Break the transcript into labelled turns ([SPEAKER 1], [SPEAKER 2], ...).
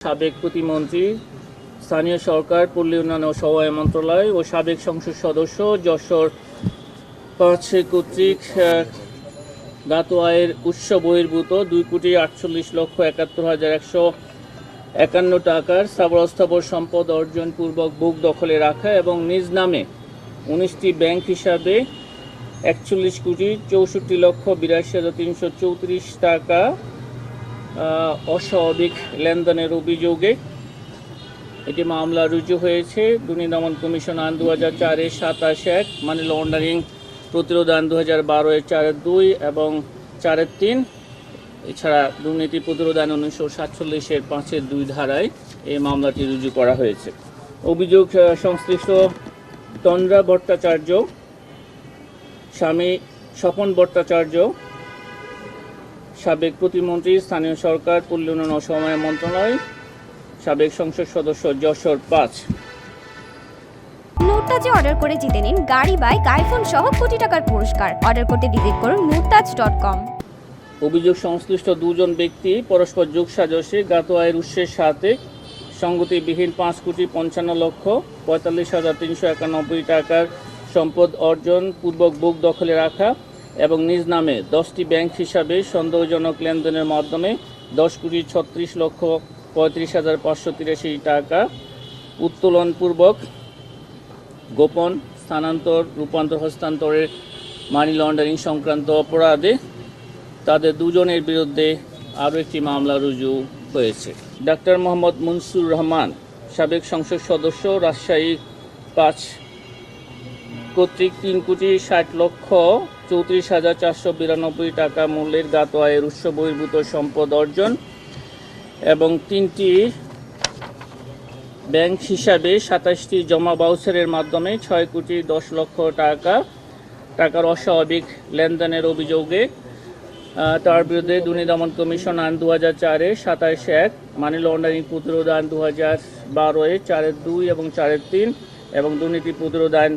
[SPEAKER 1] সাবেক প্রতিমন্ত্রী, স্থানীয় সরকার, পল্লী উন্নয়ন ও সমবায় মন্ত্রণালয় ও সাবেক সংসদ সদস্য যশোর ৫ কর্তৃক জ্ঞাত আয়ের উৎস বহির্ভূত ২,৪৮,৭১,১৫১ টাকার স্থাবর অস্থাবর সম্পদ অর্জন পূর্বক বুক দখলে রাখা এবং নিজ নামে ১৯টি ব্যাংক হিসাবে ৪১,৬৪,৮২,৩৩৪ টাকা অস্বাভাবিক লেনদেনের অভিযোগে এটি মামলা রুজু হয়েছে। দুর্নীতি দমন কমিশন আইন ২০০৪-এর ২৭-১, মানি লন্ডারিং প্রতিরোধ আইন ২০১২-এর ৪-২ এবং ৪-৩, এছাড়া দুর্নীতি প্রতিরোধ আইন ১৯৪৭-এর ৫-২ ধারায় এই মামলাটি রুজু করা হয়েছে। অভিযোগ সংশ্লিষ্ট তন্দ্রা ভট্টাচার্য, স্বামী স্বপন ভট্টাচার্য, সাবেক প্রতিমন্ত্রী, স্থানীয় সরকার, পল্লী উন্নয়ন ও সমবায় মন্ত্রণালয়, সাবেক সংসদ সদস্য, যশোর ৫।
[SPEAKER 2] মুরতাজে অর্ডার করে জিতে নিন গাড়ি, বাইক, আইফোন সহ কোটি টাকার পুরস্কার। অর্ডার করতে ভিজিট করুন murtaj.com।
[SPEAKER 1] অভিযোগ সংশ্লিষ্ট দুজন ব্যক্তি পরস্পর যোগসাজশে জ্ঞাত আয়ের উৎসের সাথে সংগতিবিহীন ৫,৫৫,৪৫,৩৯১ টাকার সম্পদ অর্জন পূর্বক বুক দখলে রাখা এবং নিজ নামে 10টি ব্যাংক হিসাবে সন্দেহজনক লেনদেনের মাধ্যমে 10,36,35,583 টাকা উত্তোলনপূর্বক গোপন স্থানান্তর, রূপান্তর, হস্তান্তরের মানি লন্ডারিং সংক্রান্ত অপরাধে তাদের দুজনের বিরুদ্ধে আরও একটি মামলা রুজু হয়েছে। ডাক্তার মোহাম্মদ মনসুর রহমান, সাবেক সংসদ সদস্য, রাজশাহী ৫ কর্তৃক ৩,৬০,৩৪,৪৯২ টাকা মূল্যের জ্ঞাত আয়ের উৎস বহির্ভূত সম্পদ অর্জন এবং 3টি ব্যাংক হিসাবে 27টি জমা বাউচারের মাধ্যমে ৬,১০,০০,০০০ টাকার অস্বাভাবিক লেনদেনের অভিযোগে তার বিরুদ্ধে দুর্নীতি দমন কমিশন আইন ২০০৪-এর ২৭-১, মানি লন্ডারিং প্রতিরোধ আইন ২০১২-এর ৪-২ এবং ৪-৩ এবং দুর্নীতি প্রতিরোধ আইন